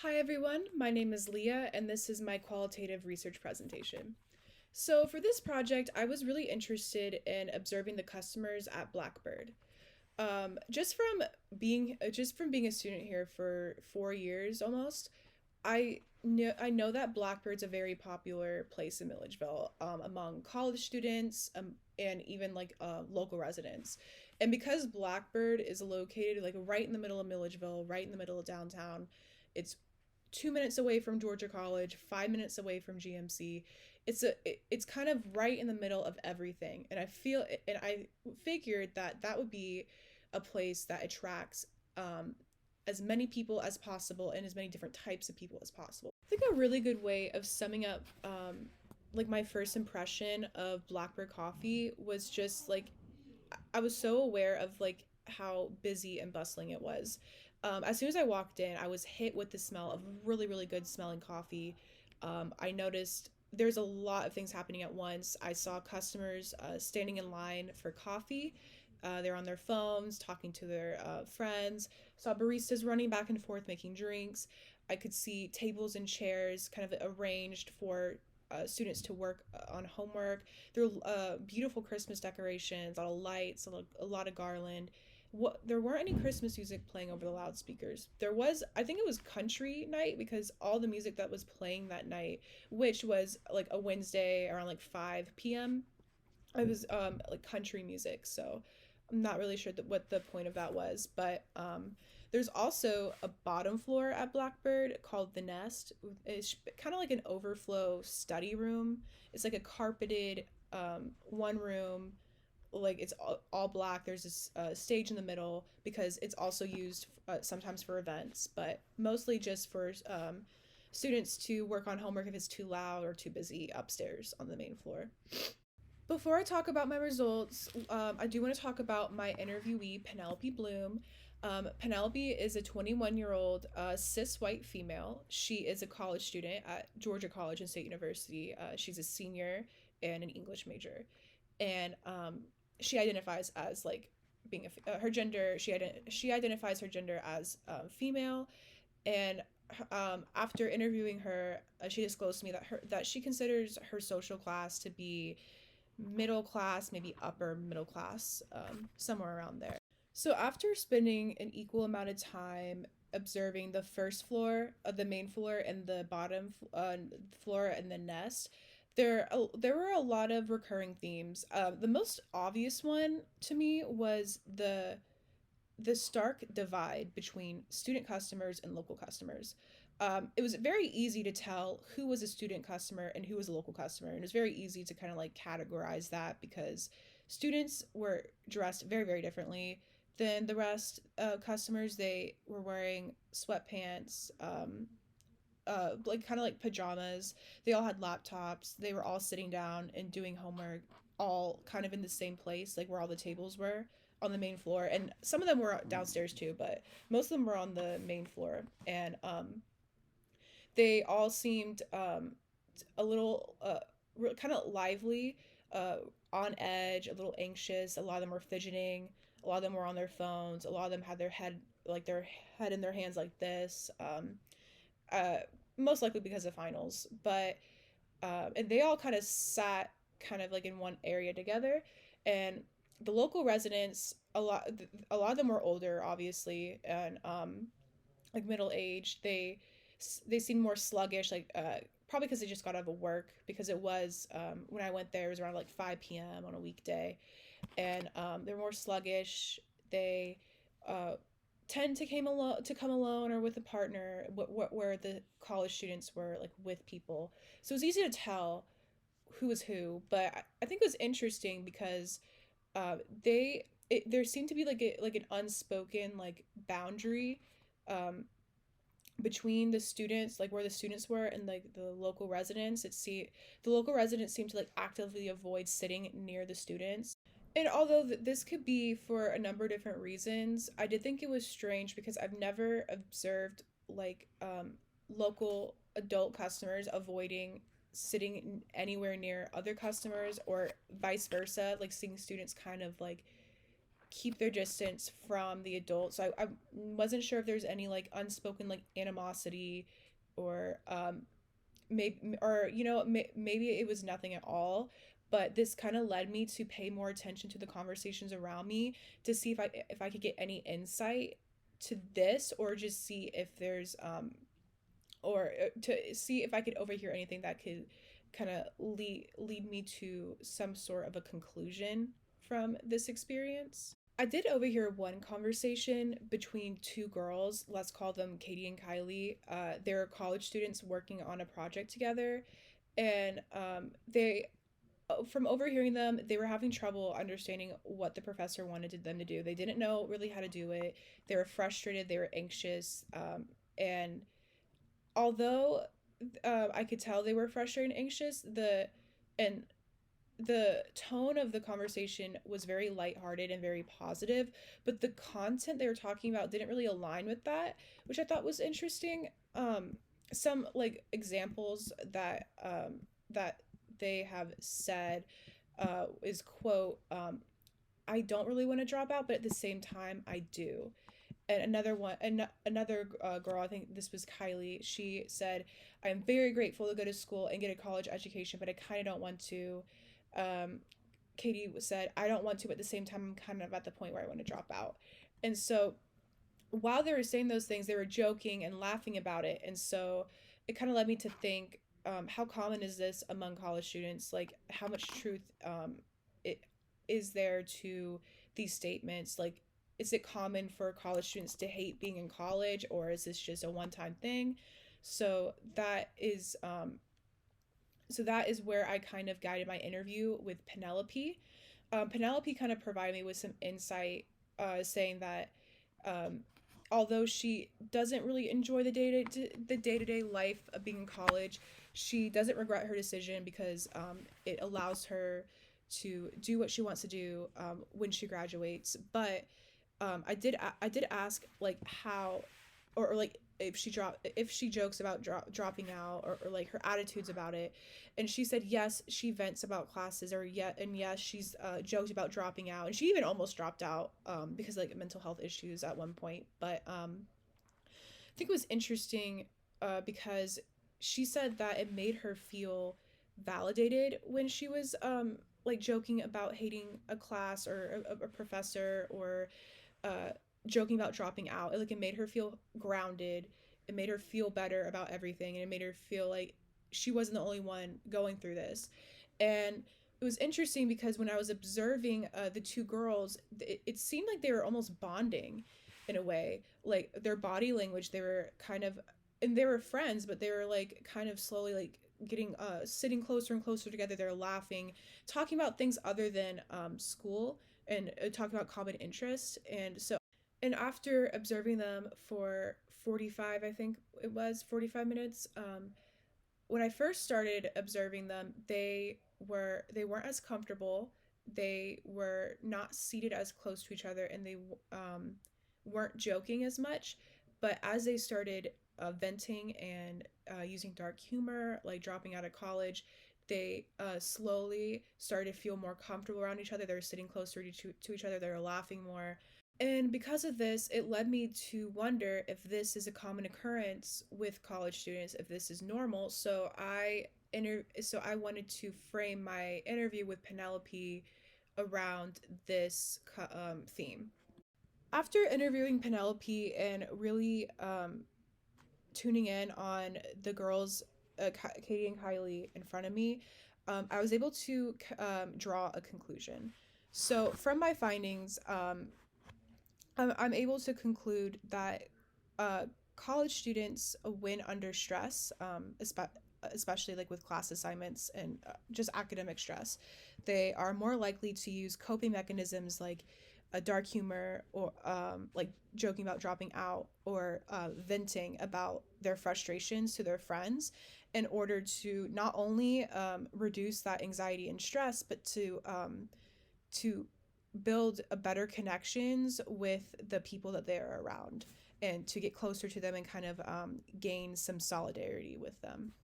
Hi everyone, my name is Leah and this is my qualitative research presentation. So for this project, I was really interested in observing the customers at Blackbird. Just from being a student here for 4 years almost, I know that Blackbird's a very popular place in Milledgeville among college students and even local residents. And because Blackbird is located like right in the middle of Milledgeville, right in the middle of downtown, it's 2 minutes away from Georgia College, 5 minutes away from GMC. It's kind of right in the middle of everything, and I figured that that would be a place that attracts as many people as possible and as many different types of people as possible. I think a really good way of summing up like my first impression of Blackbird Coffee was just like I was so aware of like how busy and bustling it was. As soon as I walked in, I was hit with the smell of really, really good smelling coffee. I noticed there's a lot of things happening at once. I saw customers standing in line for coffee. They're on their phones, talking to their friends. Saw baristas running back and forth making drinks. I could see tables and chairs kind of arranged for students to work on homework. There were beautiful Christmas decorations, a lot of lights, a lot of garland. There weren't any Christmas music playing over the loudspeakers. There was, I think it was country night because all the music that was playing that night, which was like a Wednesday around like 5 p.m., it was like country music. So I'm not really sure what the point of that was, but there's also a bottom floor at Blackbird called the Nest. It's kind of like an overflow study room. It's like a carpeted one room, like it's all black. There's this stage in the middle because it's also used sometimes for events, but mostly just for students to work on homework if it's too loud or too busy upstairs on the main floor. Before I talk about my results, I do want to talk about my interviewee, Penelope Bloom. Penelope is a 21-year-old cis white female. She is a college student at Georgia College and State University. She's a senior and an English major. And she identifies as like being her gender, she identifies her gender as female. And after interviewing her, she disclosed to me that she considers her social class to be middle class, maybe upper middle class, somewhere around there. So after spending an equal amount of time observing the first floor, the main floor, and the bottom floor and the nest, there were a lot of recurring themes. The most obvious one to me was the stark divide between student customers and local customers. It was very easy to tell who was a student customer and who was a local customer. And it was very easy to kind of like categorize that because students were dressed very, very differently than the rest of customers. They were wearing sweatpants, like kind of like pajamas. They all had laptops. They were all sitting down and doing homework, all kind of in the same place, like where all the tables were on the main floor. And some of them were downstairs too, but most of them were on the main floor. And they all seemed a little kind of lively, uh, on edge, a little anxious. A lot of them were fidgeting. A lot of them were on their phones. A lot of them had their head in their hands like this. Uh, Most likely because of finals, but and they all kind of sat kind of like in one area together, and the local residents, a lot of them were older, obviously, and like middle aged. They seemed more sluggish, like probably because they just got out of work. Because it was when I went there, it was around like 5 p.m. on a weekday, and they're more sluggish. They uh, tend to come alone or with a partner, where the college students were like with people. So it was easy to tell who was who. But I think it was interesting because there seemed to be like an unspoken like boundary um, between the students, like where the students were and like the local residents. The local residents seemed to like actively avoid sitting near the students. And although this could be for a number of different reasons, I did think it was strange because I've never observed like local adult customers avoiding sitting anywhere near other customers, or vice versa, like seeing students kind of like keep their distance from the adults. I wasn't sure if there's any like unspoken like animosity or maybe, or maybe it was nothing at all, but this kind of led me to pay more attention to the conversations around me to see if I could get any insight to this, or just see if there's or to see if I could overhear anything that could kind of lead me to some sort of a conclusion from this experience. I did overhear one conversation between two girls. Let's call them Katie and Kylie. They're college students working on a project together, and from overhearing them, they were having trouble understanding what the professor wanted them to do. They didn't know really how to do it. They were frustrated. They were anxious, and although I could tell they were frustrated and anxious, and the tone of the conversation was very lighthearted and very positive, but the content they were talking about didn't really align with that, which I thought was interesting. Some like examples that they have said is quote, I don't really want to drop out, but at the same time I do. And another girl, I think this was Kylie, she said, I'm very grateful to go to school and get a college education, but I kind of don't want to. um, Katie said, I don't want to, but at the same time I'm kind of at the point where I want to drop out. And so while they were saying those things, they were joking and laughing about it. And so it kind of led me to think, how common is this among college students? Like, how much truth it is there to these statements? Like, is it common for college students to hate being in college, or is this just a one-time thing? So that is where I kind of guided my interview with Penelope. Penelope kind of provided me with some insight, saying that um, although she doesn't really enjoy the day to day life of being in college, she doesn't regret her decision because it allows her to do what she wants to do when she graduates. But I did ask like how, or like if she jokes about dropping out, or like her attitudes about it, and she said yes, she vents about classes, or yet and yes, she's joked about dropping out, and she even almost dropped out because like mental health issues at one point. But I think it was interesting because she said that it made her feel validated when she was like joking about hating a class or a professor, or uh, joking about dropping out. Like, it made her feel grounded. It made her feel better about everything, and it made her feel like she wasn't the only one going through this. And it was interesting because when I was observing the two girls, it seemed like they were almost bonding in a way. Like, their body language, they were kind of, and they were friends, but they were like kind of slowly like getting sitting closer and closer together. They're laughing, talking about things other than school, and talking about common interest. And after observing them for 45, I think it was 45 minutes, when I first started observing them, they weren't as comfortable. They were not seated as close to each other, and they weren't joking as much. But as they started venting and using dark humor, like dropping out of college, they slowly started to feel more comfortable around each other. They were sitting closer to each other. They were laughing more. And because of this, it led me to wonder if this is a common occurrence with college students, if this is normal. So I wanted to frame my interview with Penelope around this theme. After interviewing Penelope and really tuning in on the girls, Katie and Kylie, in front of me, I was able to draw a conclusion. So from my findings, I'm able to conclude that college students, when under stress, especially like with class assignments and just academic stress, they are more likely to use coping mechanisms like a dark humor, or like joking about dropping out, or venting about their frustrations to their friends, in order to not only reduce that anxiety and stress, but to build a better connections with the people that they're around, and to get closer to them and kind of gain some solidarity with them.